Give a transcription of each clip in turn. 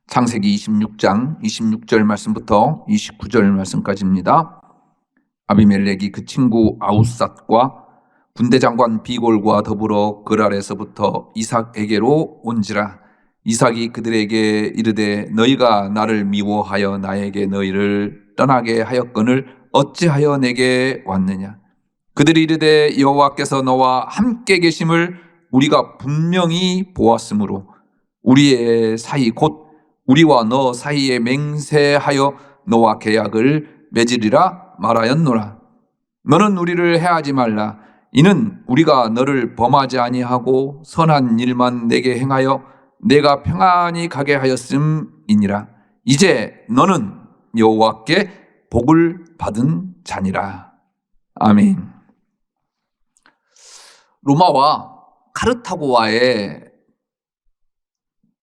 창세기 26장 26절 말씀부터 29절 말씀까지입니다. 아비멜렉이 그 친구 아우삿과 군대 장관 비골과 더불어 그랄에서부터 이삭에게로 온지라. 이삭이 그들에게 이르되 너희가 나를 미워하여 나에게 너희를 떠나게 하였거늘 어찌하여 내게 왔느냐. 그들이 이르되 여호와께서 너와 함께 계심을 우리가 분명히 보았으므로 우리의 사이 곧 우리와 너 사이에 맹세하여 너와 계약을 맺으리라 말하였노라. 너는 우리를 해하지 말라. 이는 우리가 너를 범하지 아니하고 선한 일만 내게 행하여 내가 평안히 가게 하였음이니라. 이제 너는 여호와께 복을 받은 자니라. 아멘. 로마와 카르타고와의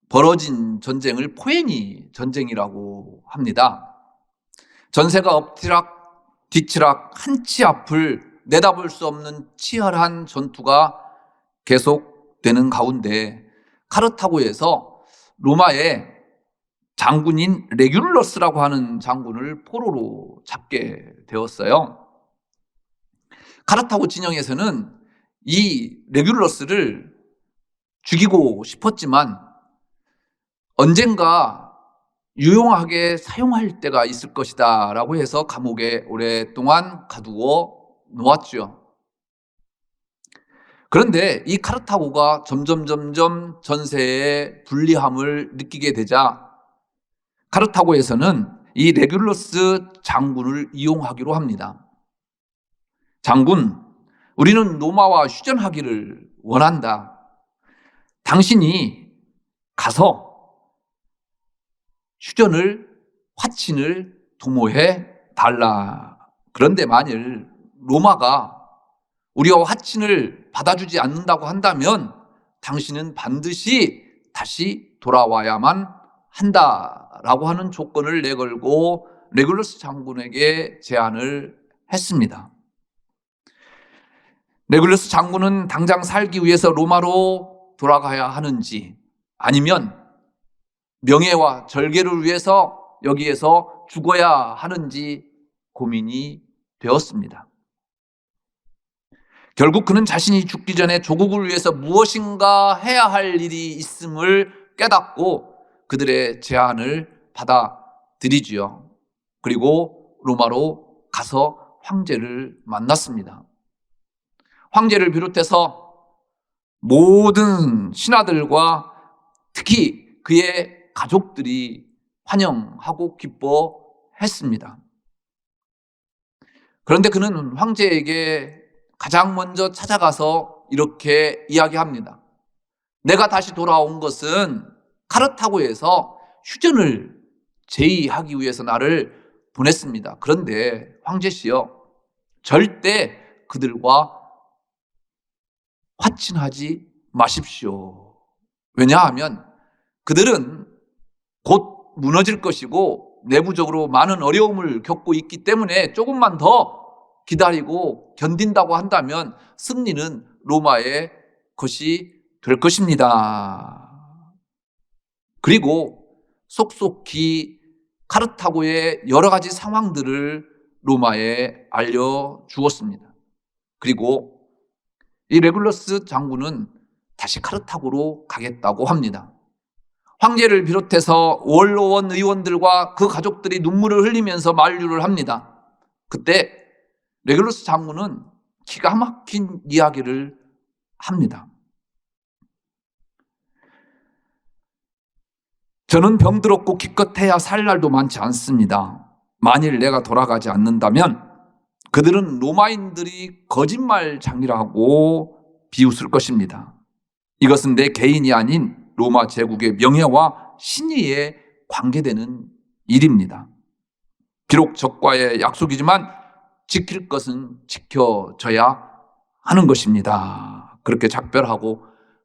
벌어진 전쟁을 포에니 전쟁이라고 합니다. 전세가 엎치락 뒤치락 한치 앞을 내다볼 수 없는 치열한 전투가 계속되는 가운데 카르타고에서 로마의 장군인 레귤러스라고 하는 장군을 포로로 잡게 되었어요. 카르타고 진영에서는 이 레귤러스를 죽이고 싶었지만 언젠가 유용하게 사용할 때가 있을 것이다 라고 해서 감옥에 오랫동안 가두어 놓았죠. 그런데 이 카르타고가 점점 전세의 불리함을 느끼게 되자 카르타고에서는 이 레귤러스 장군을 이용하기로 합니다. 장군, 우리는 로마와 휴전하기를 원한다. 당신이 가서 휴전을 화친을 도모해 달라. 그런데 만일 로마가 우리와 화친을 받아주지 않는다고 한다면 당신은 반드시 다시 돌아와야만 한다라고 하는 조건을 내걸고 레귤러스 장군에게 제안을 했습니다. 레귤러스 장군은 당장 살기 위해서 로마로 돌아가야 하는지 아니면 명예와 절개를 위해서 여기에서 죽어야 하는지 고민이 되었습니다. 결국 그는 자신이 죽기 전에 조국을 위해서 무엇인가 해야 할 일이 있음을 깨닫고 그들의 제안을 받아들이지요. 그리고 로마로 가서 황제를 만났습니다. 황제를 비롯해서 모든 신하들과 특히 그의 가족들이 환영하고 기뻐했습니다. 그런데 그는 황제에게 가장 먼저 찾아가서 이렇게 이야기합니다. 내가 다시 돌아온 것은 카르타고에서 휴전을 제의하기 위해서 나를 보냈습니다. 그런데 황제시여, 절대 그들과 화친하지 마십시오. 왜냐하면 그들은 곧 무너질 것이고 내부적으로 많은 어려움을 겪고 있기 때문에 조금만 더 기다리고 견딘다고 한다면 승리는 로마의 것이 될 것입니다. 그리고 속속히 카르타고의 여러 가지 상황들을 로마에 알려주었습니다. 그리고 이 레귤러스 장군은 다시 카르타고로 가겠다고 합니다. 황제를 비롯해서 원로원 의원들과 그 가족들이 눈물을 흘리면서 만류를 합니다. 그때 레귤러스 장군은 기가 막힌 이야기를 합니다. 저는 병들었고 기껏해야 살 날도 많지 않습니다. 만일 내가 돌아가지 않는다면 그들은 로마인들이 거짓말장이라고 비웃을 것입니다. 이것은 내 개인이 아닌 로마 제국의 명예와 신의에 관계되는 일입니다. 비록 적과의 약속이지만 지킬 것은 지켜져야 하는 것입니다. 그렇게 작별하고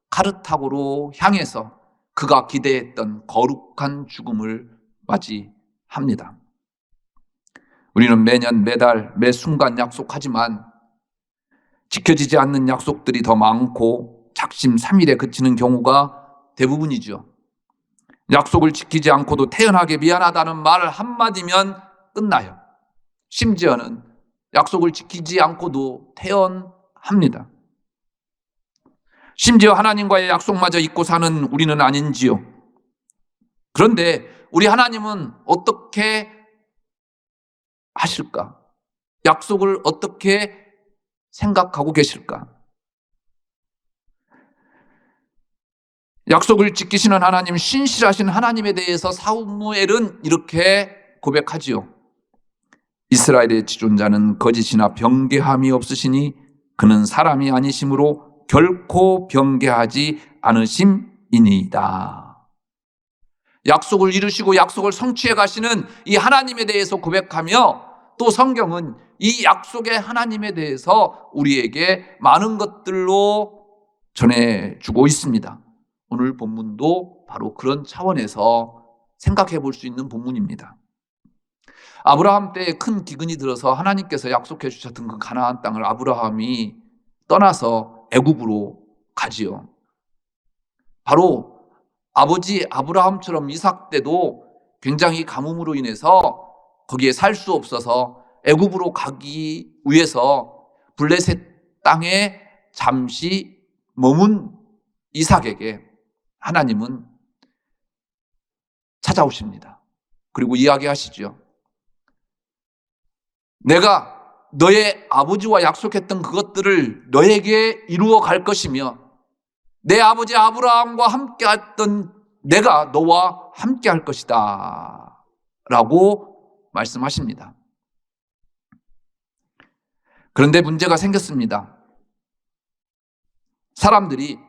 카르타고로 향해서 그가 기대했던 거룩한 죽음을 맞이합니다. 우리는 매년 매달 매 순간 약속하지만 지켜지지 않는 약속들이 더 많고 작심삼일에 그치는 경우가 대부분이죠. 약속을 지키지 않고도 태연하게 미안하다는 말 한마디면 끝나요. 심지어는 약속을 지키지 않고도 태연합니다. 심지어 하나님과의 약속마저 잊고 사는 우리는 아닌지요. 그런데 우리 하나님은 어떻게 하실까? 약속을 어떻게 생각하고 계실까? 약속을 지키시는 하나님, 신실하신 하나님에 대해서 사무엘은 이렇게 고백하지요. 이스라엘의 지존자는 거짓이나 변개함이 없으시니 그는 사람이 아니심으로 결코 변개하지 않으심이니이다. 약속을 이루시고 약속을 성취해 가시는 이 하나님에 대해서 고백하며 또 성경은 이 약속의 하나님에 대해서 우리에게 많은 것들로 전해주고 있습니다. 오늘 본문도 바로 그런 차원에서 생각해 볼 수 있는 본문입니다. 아브라함 때에 큰 기근이 들어서 하나님께서 약속해 주셨던 그 가나안 땅을 아브라함이 떠나서 애굽으로 가지요. 바로 아버지 아브라함처럼 이삭 때도 굉장히 가뭄으로 인해서 거기에 살 수 없어서 애굽으로 가기 위해서 블레셋 땅에 잠시 머문 이삭에게 하나님은 찾아오십니다. 그리고 이야기하시죠. 내가 너의 아버지와 약속했던 그것들을 너에게 이루어 갈 것이며 내 아버지 아브라함과 함께 했던 내가 너와 함께 할 것이다 라고 말씀하십니다. 그런데 문제가 생겼습니다. 사람들이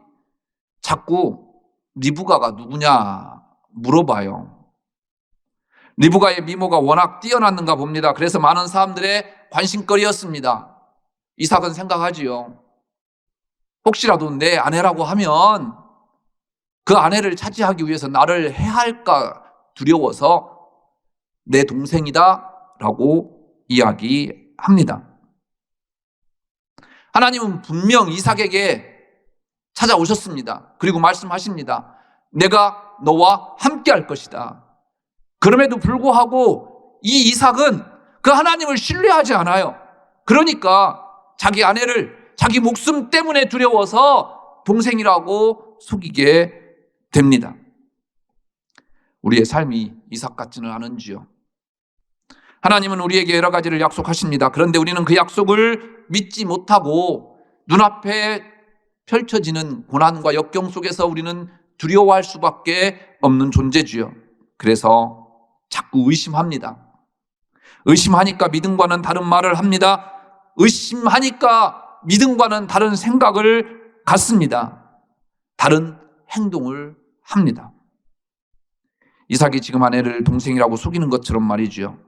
자꾸 리브가가 누구냐 물어봐요. 리브가의 미모가 워낙 뛰어났는가 봅니다. 그래서 많은 사람들의 관심거리였습니다. 이삭은 생각하지요. 혹시라도 내 아내라고 하면 그 아내를 차지하기 위해서 나를 해할까 두려워서 내 동생이다 라고 이야기합니다. 하나님은 분명 이삭에게 찾아오셨습니다. 그리고 말씀하십니다. 내가 너와 함께 할 것이다. 그럼에도 불구하고 이 이삭은 그 하나님을 신뢰하지 않아요. 그러니까 자기 아내를 자기 목숨 때문에 두려워서 동생이라고 속이게 됩니다. 우리의 삶이 이삭 같지는 않은지요. 하나님은 우리에게 여러 가지를 약속하십니다. 그런데 우리는 그 약속을 믿지 못하고 눈앞에 펼쳐지는 고난과 역경 속에서 우리는 두려워할 수밖에 없는 존재지요. 그래서 자꾸 의심합니다. 의심하니까 믿음과는 다른 말을 합니다. 의심하니까 믿음과는 다른 생각을 갖습니다. 다른 행동을 합니다. 이삭이 지금 아내를 동생이라고 속이는 것처럼 말이죠.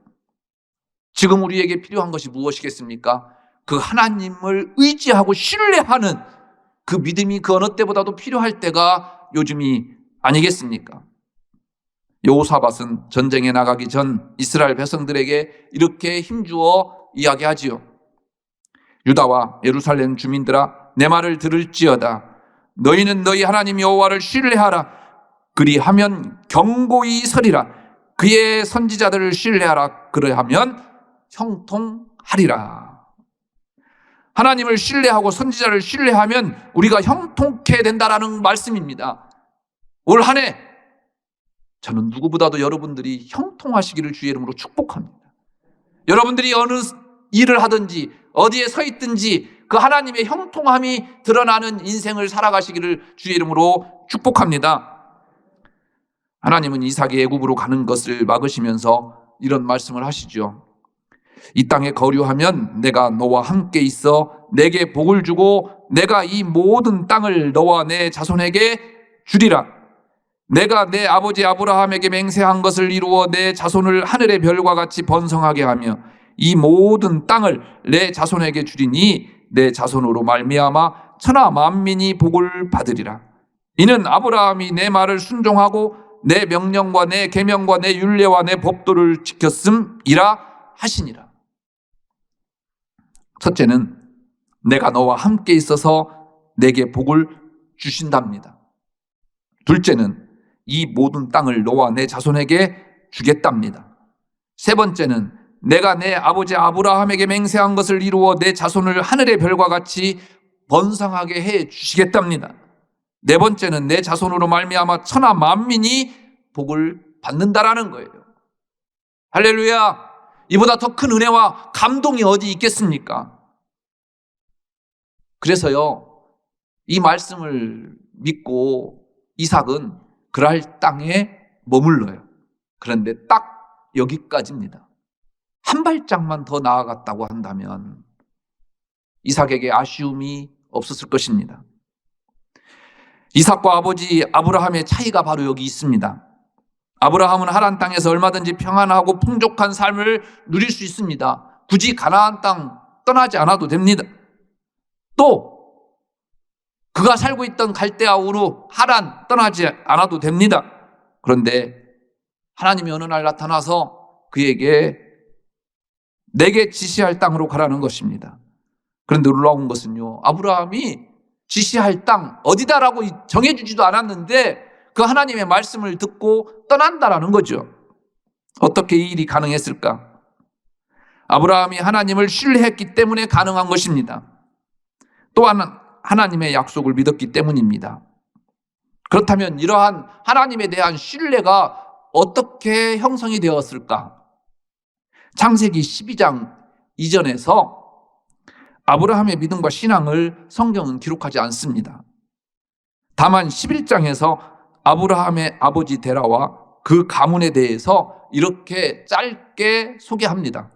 지금 우리에게 필요한 것이 무엇이겠습니까? 그 하나님을 의지하고 신뢰하는 그 믿음이 그 어느 때보다도 필요할 때가 요즘이 아니겠습니까? 여호사밧은 전쟁에 나가기 전 이스라엘 백성들에게 이렇게 힘주어 이야기하지요. 유다와 예루살렘 주민들아, 내 말을 들을지어다. 너희는 너희 하나님 여호와를 신뢰하라. 그리하면 경고히 서리라. 그의 선지자들을 신뢰하라. 그러하면 형통하리라. 하나님을 신뢰하고 선지자를 신뢰하면 우리가 형통케 된다라는 말씀입니다. 올 한 해 저는 누구보다도 여러분들이 형통하시기를 주의 이름으로 축복합니다. 여러분들이 어느 일을 하든지 어디에 서 있든지 그 하나님의 형통함이 드러나는 인생을 살아가시기를 주의 이름으로 축복합니다. 하나님은 이삭이 애굽으로 가는 것을 막으시면서 이런 말씀을 하시죠. 이 땅에 거류하면 내가 너와 함께 있어 내게 복을 주고 내가 이 모든 땅을 너와 내 자손에게 주리라. 내가 내 아버지 아브라함에게 맹세한 것을 이루어 내 자손을 하늘의 별과 같이 번성하게 하며 이 모든 땅을 내 자손에게 주리니 내 자손으로 말미암아 천하 만민이 복을 받으리라. 이는 아브라함이 내 말을 순종하고 내 명령과 내 계명과 내 율례와 내 법도를 지켰음이라 하시니라. 첫째는 내가 너와 함께 있어서 내게 복을 주신답니다. 둘째는 이 모든 땅을 너와 내 자손에게 주겠답니다. 세 번째는 내가 내 아버지 아브라함에게 맹세한 것을 이루어 내 자손을 하늘의 별과 같이 번성하게 해 주시겠답니다. 네 번째는 내 자손으로 말미암아 천하 만민이 복을 받는다라는 거예요. 할렐루야! 이보다 더 큰 은혜와 감동이 어디 있겠습니까? 그래서요, 이 말씀을 믿고 이삭은 그랄 땅에 머물러요. 그런데 딱 여기까지입니다. 한 발짝만 더 나아갔다고 한다면 이삭에게 아쉬움이 없었을 것입니다. 이삭과 아버지 아브라함의 차이가 바로 여기 있습니다. 아브라함은 하란 땅에서 얼마든지 평안하고 풍족한 삶을 누릴 수 있습니다. 굳이 가나안 땅 떠나지 않아도 됩니다. 또 그가 살고 있던 갈대아 우르 하란 떠나지 않아도 됩니다. 그런데 하나님이 어느 날 나타나서 그에게 내게 지시할 땅으로 가라는 것입니다. 그런데 놀라운 것은요, 아브라함이 지시할 땅 어디다라고 정해주지도 않았는데 그 하나님의 말씀을 듣고 떠난다라는 거죠. 어떻게 이 일이 가능했을까? 아브라함이 하나님을 신뢰했기 때문에 가능한 것입니다. 또한 하나님의 약속을 믿었기 때문입니다. 그렇다면 이러한 하나님에 대한 신뢰가 어떻게 형성이 되었을까? 창세기 12장 이전에서 아브라함의 믿음과 신앙을 성경은 기록하지 않습니다. 다만 11장에서 아브라함의 아버지 데라와 그 가문에 대해서 이렇게 짧게 소개합니다.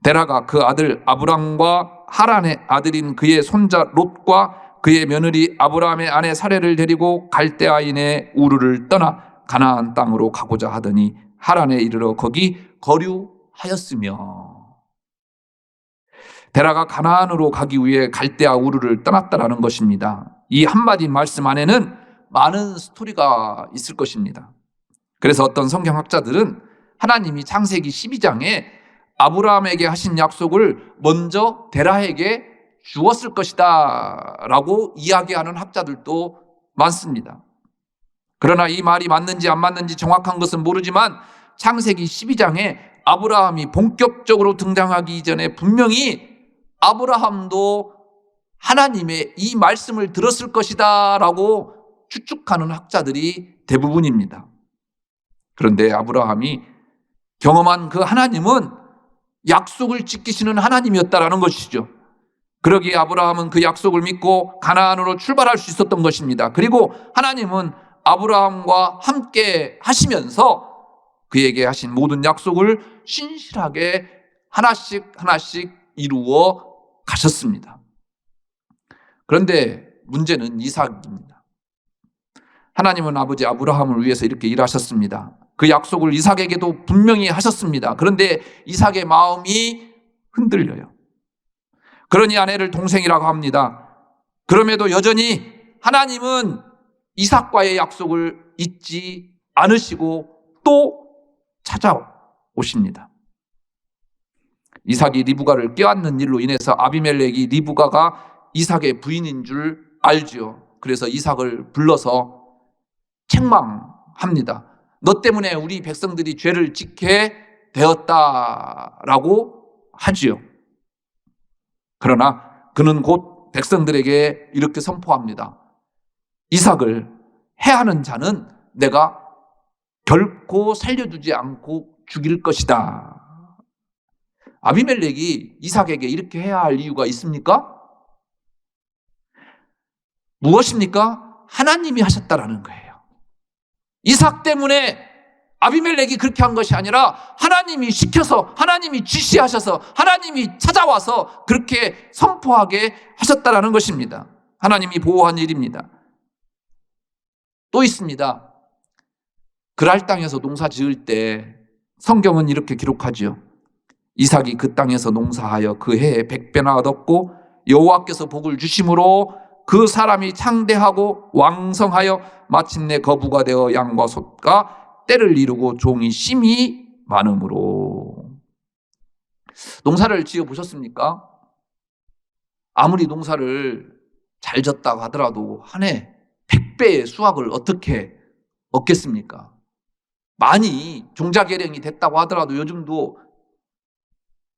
데라가 그 아들 아브람과 하란의 아들인 그의 손자 롯과 그의 며느리 아브라함의 아내 사레를 데리고 갈대아인의 우르를 떠나 가나안 땅으로 가고자 하더니 하란에 이르러 거기 거류하였으며. 데라가 가나안으로 가기 위해 갈대아 우르를 떠났다라는 것입니다. 이 한마디 말씀 안에는 많은 스토리가 있을 것입니다. 그래서 어떤 성경학자들은 하나님이 창세기 12장에 아브라함에게 하신 약속을 먼저 데라에게 주었을 것이다 라고 이야기하는 학자들도 많습니다. 그러나 이 말이 맞는지 안 맞는지 정확한 것은 모르지만 창세기 12장에 아브라함이 본격적으로 등장하기 이전에 분명히 아브라함도 하나님의 이 말씀을 들었을 것이다 라고 추측하는 학자들이 대부분입니다. 그런데 아브라함이 경험한 그 하나님은 약속을 지키시는 하나님이었다라는 것이죠. 그러기에 아브라함은 그 약속을 믿고 가나안으로 출발할 수 있었던 것입니다. 그리고 하나님은 아브라함과 함께 하시면서 그에게 하신 모든 약속을 신실하게 하나씩 하나씩 이루어 가셨습니다. 그런데 문제는 이삭입니다. 하나님은 아버지 아브라함을 위해서 이렇게 일하셨습니다. 그 약속을 이삭에게도 분명히 하셨습니다. 그런데 이삭의 마음이 흔들려요. 그러니 아내를 동생이라고 합니다. 그럼에도 여전히 하나님은 이삭과의 약속을 잊지 않으시고 또 찾아오십니다. 이삭이 리브가를 껴안는 일로 인해서 아비멜렉이 리브가가 이삭의 부인인 줄 알죠. 그래서 이삭을 불러서 책망합니다. 너 때문에 우리 백성들이 죄를 짓게 되었다라고 하지요. 그러나 그는 곧 백성들에게 이렇게 선포합니다. 이삭을 해하는 자는 내가 결코 살려두지 않고 죽일 것이다. 아비멜렉이 이삭에게 이렇게 해야 할 이유가 있습니까? 무엇입니까? 하나님이 하셨다라는 거예요. 이삭 때문에 아비멜렉이 그렇게 한 것이 아니라 하나님이 시켜서, 하나님이 지시하셔서, 하나님이 찾아와서 그렇게 선포하게 하셨다라는 것입니다. 하나님이 보호한 일입니다. 또 있습니다. 그랄 땅에서 농사 지을 때 성경은 이렇게 기록하지요. 이삭이 그 땅에서 농사하여 그 해에 100배나 얻었고 여호와께서 복을 주심으로 그 사람이 창대하고 왕성하여 마침내 거부가 되어 양과 솥과 때를 이루고 종이 심히 많음으로. 농사를 지어 보셨습니까? 아무리 농사를 잘 졌다고 하더라도 한 해 100배의 수확을 어떻게 얻겠습니까? 많이 종자개량이 됐다고 하더라도 요즘도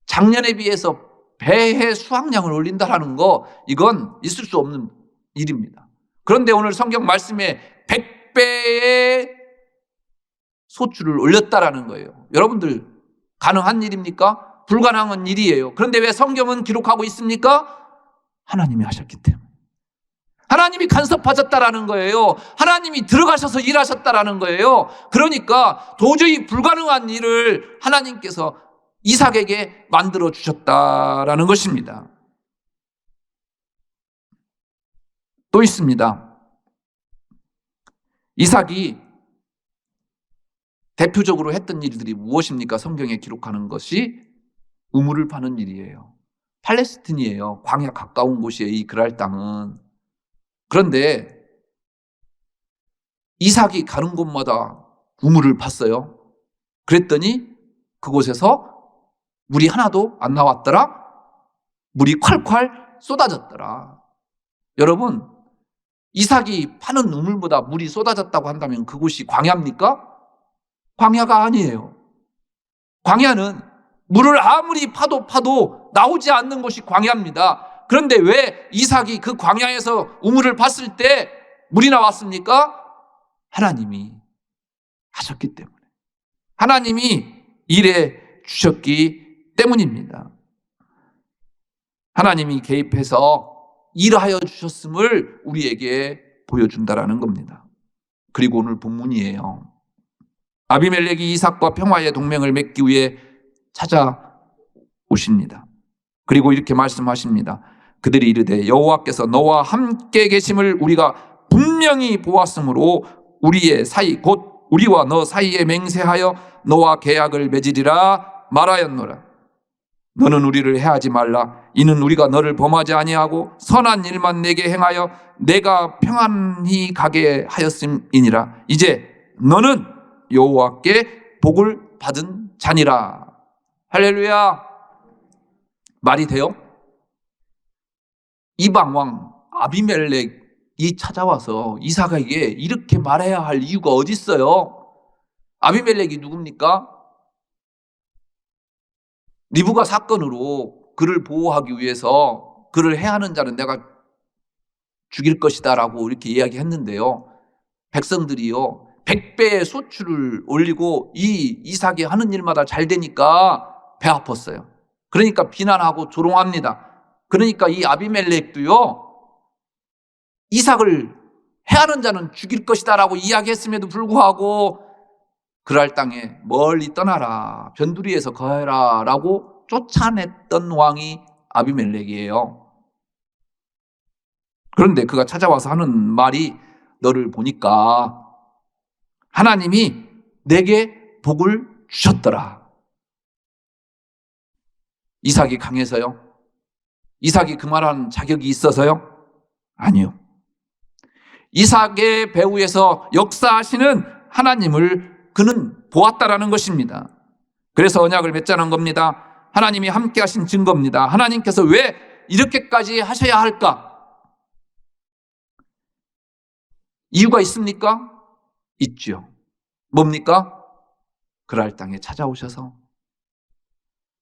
작년에 비해서 배의 수확량을 올린다라는 거, 이건 있을 수 없는 일입니다. 그런데 오늘 성경 말씀에 100배의 소출을 올렸다라는 거예요. 여러분들 가능한 일입니까? 불가능한 일이에요. 그런데 왜 성경은 기록하고 있습니까? 하나님이 하셨기 때문에. 하나님이 간섭하셨다라는 거예요. 하나님이 들어가셔서 일하셨다라는 거예요. 그러니까 도저히 불가능한 일을 하나님께서 이삭에게 만들어 주셨다라는 것입니다. 또 있습니다. 이삭이 대표적으로 했던 일들이 무엇입니까? 성경에 기록하는 것이 우물을 파는 일이에요. 팔레스틴이에요. 광야 가까운 곳이에요, 이 그랄 땅은. 그런데 이삭이 가는 곳마다 우물을 팠어요. 그랬더니 그곳에서 물이 하나도 안 나왔더라. 물이 콸콸 쏟아졌더라. 여러분, 이삭이 파는 우물보다 물이 쏟아졌다고 한다면 그곳이 광야입니까? 광야가 아니에요. 광야는 물을 아무리 파도 나오지 않는 곳이 광야입니다. 그런데 왜 이삭이 그 광야에서 우물을 팠을 때 물이 나왔습니까? 하나님이 하셨기 때문에. 하나님이 일해 주셨기 때문입니다. 하나님이 개입해서 일하여 주셨음을 우리에게 보여준다라는 겁니다. 그리고 오늘 본문이에요. 아비멜렉이 이삭과 평화의 동맹을 맺기 위해 찾아오십니다. 그리고 이렇게 말씀하십니다. 그들이 이르되 여호와께서 너와 함께 계심을 우리가 분명히 보았으므로 우리의 사이 곧 우리와 너 사이에 맹세하여 너와 계약을 맺으리라 말하였노라. 너는 우리를 해하지 말라. 이는 우리가 너를 범하지 아니하고 선한 일만 내게 행하여 내가 평안히 가게 하였음이니라. 이제 너는 여호와께 복을 받은 자니라. 할렐루야. 말이 돼요? 이방 왕 아비멜렉이 찾아와서 이삭에게 이렇게 말해야 할 이유가 어디 있어요? 아비멜렉이 누굽니까? 리브가 사건으로 그를 보호하기 위해서 그를 해하는 자는 내가 죽일 것이다 라고 이렇게 이야기했는데요. 백성들이요 100배의 소출을 올리고 이 이삭이 하는 일마다 잘 되니까 배 아팠어요. 그러니까 비난하고 조롱합니다. 그러니까 이 아비멜렉도요 이삭을 해하는 자는 죽일 것이다 라고 이야기했음에도 불구하고 그랄 땅에 멀리 떠나라, 변두리에서 거해라 라고 쫓아냈던 왕이 아비멜렉이에요. 그런데 그가 찾아와서 하는 말이 너를 보니까 하나님이 내게 복을 주셨더라. 이삭이 강해서요? 이삭이 그 말하는 자격이 있어서요? 아니요. 이삭의 배후에서 역사하시는 하나님을 그는 보았다라는 것입니다. 그래서 언약을 맺자는 겁니다. 하나님이 함께 하신 증거입니다. 하나님께서 왜 이렇게까지 하셔야 할까? 이유가 있습니까? 있죠. 뭡니까? 그랄 땅에 찾아오셔서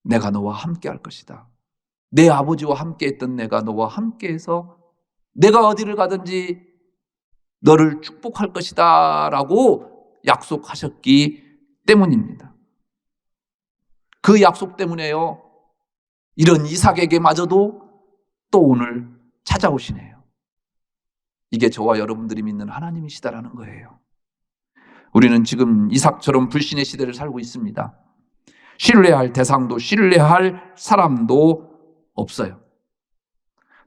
내가 너와 함께 할 것이다. 내 아버지와 함께 했던 내가 너와 함께 해서 내가 어디를 가든지 너를 축복할 것이다 라고 약속하셨기 때문입니다. 그 약속 때문에요 이런 이삭에게마저도 또 오늘 찾아오시네요. 이게 저와 여러분들이 믿는 하나님이시다라는 거예요. 우리는 지금 이삭처럼 불신의 시대를 살고 있습니다. 신뢰할 대상도 신뢰할 사람도 없어요.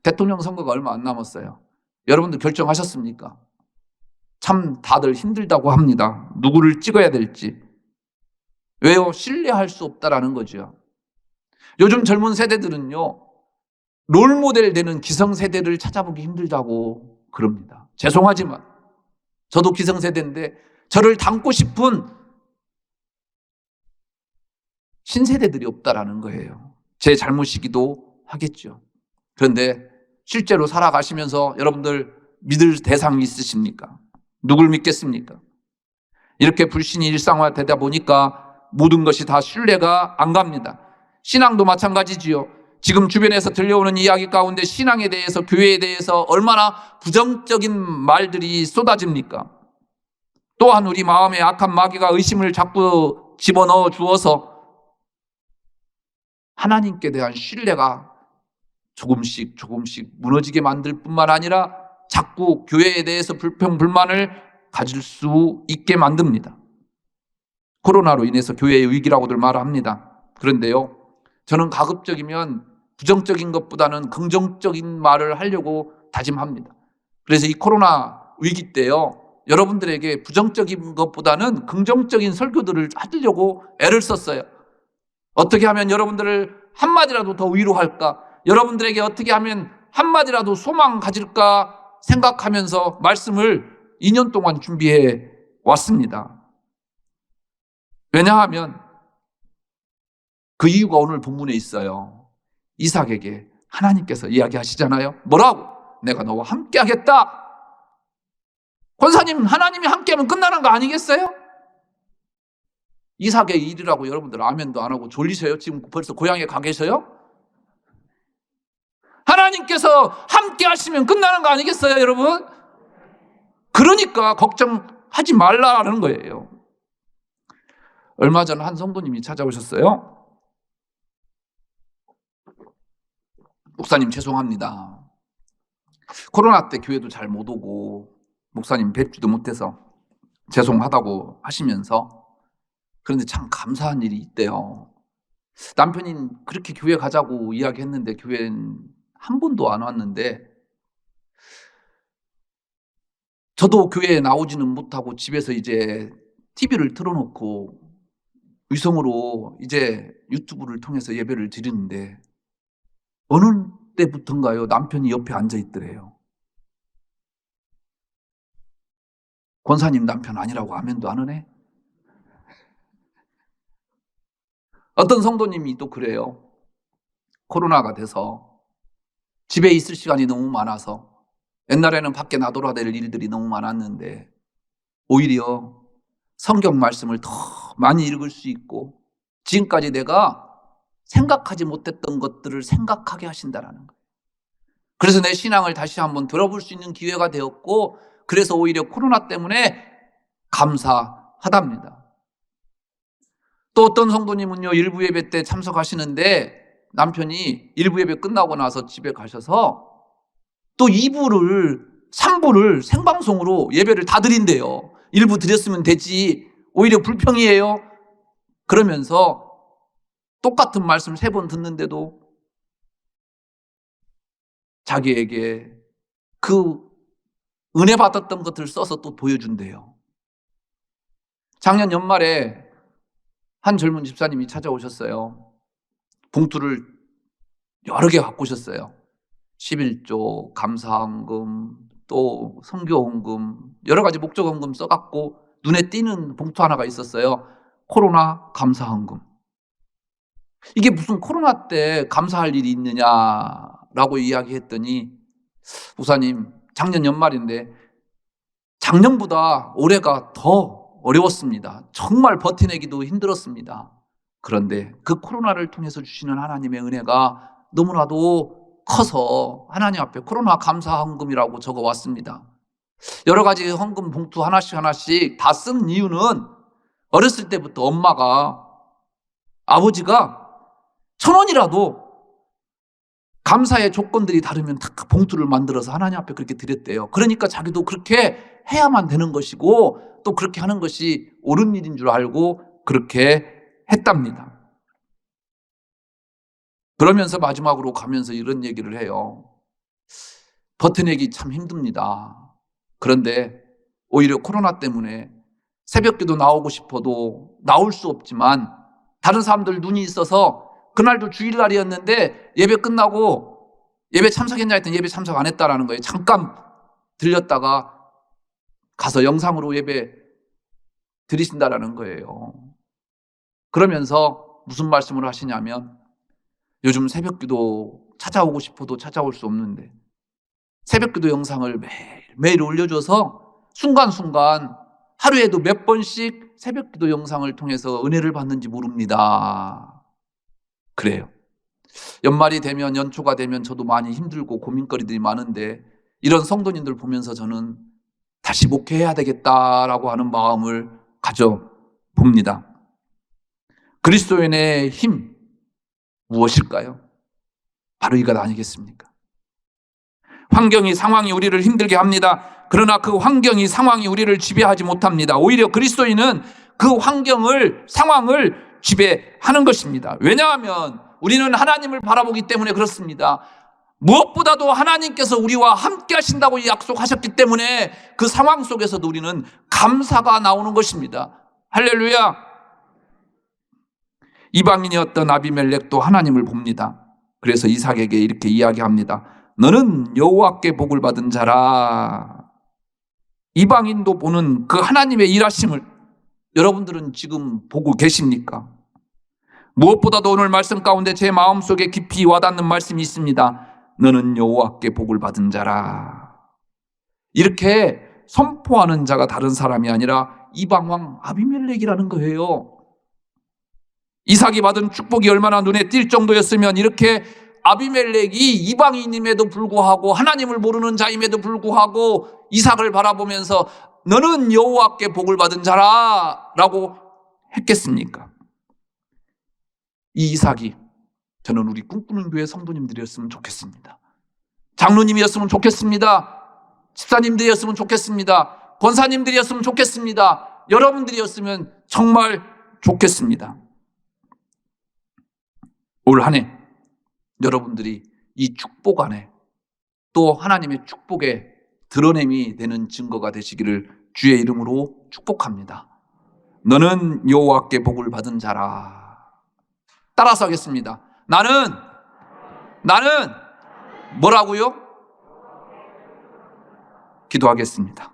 대통령 선거가 얼마 안 남았어요. 여러분들 결정하셨습니까? 참 다들 힘들다고 합니다. 누구를 찍어야 될지. 왜요? 신뢰할 수 없다라는 거죠. 요즘 젊은 세대들은요 롤모델 되는 기성세대를 찾아보기 힘들다고 그럽니다. 죄송하지만 저도 기성세대인데 저를 닮고 싶은 신세대들이 없다라는 거예요. 제 잘못이기도 하겠죠. 그런데 실제로 살아가시면서 여러분들 믿을 대상이 있으십니까? 누굴 믿겠습니까? 이렇게 불신이 일상화되다 보니까 모든 것이 다 신뢰가 안 갑니다. 신앙도 마찬가지지요. 지금 주변에서 들려오는 이야기 가운데 신앙에 대해서, 교회에 대해서 얼마나 부정적인 말들이 쏟아집니까? 또한 우리 마음에 악한 마귀가 의심을 자꾸 집어넣어 주어서 하나님께 대한 신뢰가 조금씩 무너지게 만들 뿐만 아니라 자꾸 교회에 대해서 불평, 불만을 가질 수 있게 만듭니다. 코로나로 인해서 교회의 위기라고들 말합니다. 그런데요, 저는 가급적이면 부정적인 것보다는 긍정적인 말을 하려고 다짐합니다. 그래서 이 코로나 위기 때요, 여러분들에게 부정적인 것보다는 긍정적인 설교들을 하려고 애를 썼어요. 어떻게 하면 여러분들을 한마디라도 더 위로할까? 여러분들에게 어떻게 하면 한마디라도 소망 가질까 생각하면서 말씀을 2년 동안 준비해 왔습니다. 왜냐하면 그 이유가 오늘 본문에 있어요. 이삭에게 하나님께서 이야기하시잖아요. 뭐라고? 내가 너와 함께 하겠다. 권사님, 하나님이 함께하면 끝나는 거 아니겠어요? 이삭의 일이라고 여러분들 아멘도 안 하고 졸리셔요? 지금 벌써 고향에 가 계셔요? 하나님께서 함께 하시면 끝나는 거 아니겠어요, 여러분? 그러니까 걱정하지 말라는 거예요. 얼마 전 한 성도님이 찾아오셨어요. 목사님 죄송합니다. 코로나 때 교회도 잘 못 오고 목사님 뵙지도 못해서 죄송하다고 하시면서, 그런데 참 감사한 일이 있대요. 남편이 그렇게 교회 가자고 이야기했는데 교회는 한 번도 안 왔는데, 저도 교회에 나오지는 못하고 집에서 이제 TV를 틀어놓고 위성으로 이제 유튜브를 통해서 예배를 드리는데 어느 때부턴가요, 남편이 옆에 앉아 있더래요. 권사님 남편 아니라고 아멘도 안 하네? 어떤 성도님이 또 그래요. 코로나가 돼서 집에 있을 시간이 너무 많아서, 옛날에는 밖에 나돌아다닐 일들이 너무 많았는데 오히려 성경 말씀을 더 많이 읽을 수 있고 지금까지 내가 생각하지 못했던 것들을 생각하게 하신다라는 거예요. 그래서 내 신앙을 다시 한번 들어볼 수 있는 기회가 되었고, 그래서 오히려 코로나 때문에 감사하답니다. 또 어떤 성도님은요, 일부 예배 때 참석하시는데 남편이 일부 예배 끝나고 나서 집에 가셔서 또 2부를 3부를 생방송으로 예배를 다 드린대요. 일부 드렸으면 되지, 오히려 불평이에요. 그러면서 똑같은 말씀 3번 듣는데도 자기에게 그 은혜 받았던 것들을 써서 또 보여준대요. 작년 연말에 한 젊은 집사님이 찾아오셨어요. 봉투를 여러 개 갖고 오셨어요. 11조, 감사헌금, 또 선교헌금, 여러 가지 목적헌금 써갖고 눈에 띄는 봉투 하나가 있었어요. 코로나 감사헌금. 이게 무슨 코로나 때 감사할 일이 있느냐라고 이야기했더니, 목사님 작년 연말인데 작년보다 올해가 더 어려웠습니다. 정말 버텨내기도 힘들었습니다. 그런데 그 코로나를 통해서 주시는 하나님의 은혜가 너무나도 커서 하나님 앞에 코로나 감사헌금이라고 적어왔습니다. 여러 가지 헌금 봉투 하나씩 다 쓴 이유는 어렸을 때부터 엄마가, 아버지가 1,000원이라도 감사의 조건들이 다르면 다 봉투를 만들어서 하나님 앞에 그렇게 드렸대요. 그러니까 자기도 그렇게 해야만 되는 것이고 또 그렇게 하는 것이 옳은 일인 줄 알고 그렇게 했답니다. 그러면서 마지막으로 가면서 이런 얘기를 해요. 버텨내기 참 힘듭니다. 그런데 오히려 코로나 때문에 새벽기도 나오고 싶어도 나올 수 없지만, 다른 사람들 눈이 있어서 그날도 주일날이었는데 예배 끝나고 예배 참석했냐 했더니 예배 참석 안 했다라는 거예요. 잠깐 들렸다가 가서 영상으로 예배 드리신다라는 거예요. 그러면서 무슨 말씀을 하시냐면, 요즘 새벽기도 찾아오고 싶어도 찾아올 수 없는데 새벽기도 영상을 매일 올려줘서 순간순간 하루에도 몇 번씩 새벽기도 영상을 통해서 은혜를 받는지 모릅니다. 그래요. 연말이 되면, 연초가 되면 저도 많이 힘들고 고민거리들이 많은데 이런 성도님들 보면서 저는 다시 목회해야 되겠다라고 하는 마음을 가져봅니다. 그리스도인의 힘 무엇일까요? 바로 이것 아니겠습니까? 환경이, 상황이 우리를 힘들게 합니다. 그러나 그 환경이, 상황이 우리를 지배하지 못합니다. 오히려 그리스도인은 그 환경을, 상황을 지배하는 것입니다. 왜냐하면 우리는 하나님을 바라보기 때문에 그렇습니다. 무엇보다도 하나님께서 우리와 함께 하신다고 약속하셨기 때문에 그 상황 속에서도 우리는 감사가 나오는 것입니다. 할렐루야. 이방인이었던 아비멜렉도 하나님을 봅니다. 그래서 이삭에게 이렇게 이야기합니다. 너는 여호와께 복을 받은 자라. 이방인도 보는 그 하나님의 일하심을 여러분들은 지금 보고 계십니까? 무엇보다도 오늘 말씀 가운데 제 마음속에 깊이 와닿는 말씀이 있습니다. 너는 여호와께 복을 받은 자라. 이렇게 선포하는 자가 다른 사람이 아니라 이방왕 아비멜렉이라는 거예요. 이삭이 받은 축복이 얼마나 눈에 띌 정도였으면 이렇게 아비멜렉이 이방인임에도 불구하고 하나님을 모르는 자임에도 불구하고 이삭을 바라보면서 너는 여호와께 복을 받은 자라 라고 했겠습니까? 이 이삭이 저는 우리 꿈꾸는 교회 성도님들이었으면 좋겠습니다. 장로님이었으면 좋겠습니다. 집사님들이었으면 좋겠습니다. 권사님들이었으면 좋겠습니다. 여러분들이었으면 정말 좋겠습니다. 올 한 해 여러분들이 이 축복 안에 또 하나님의 축복의 드러냄이 되는 증거가 되시기를 주의 이름으로 축복합니다. 너는 여호와께 복을 받은 자라. 따라서 하겠습니다. 나는 뭐라고요? 기도하겠습니다.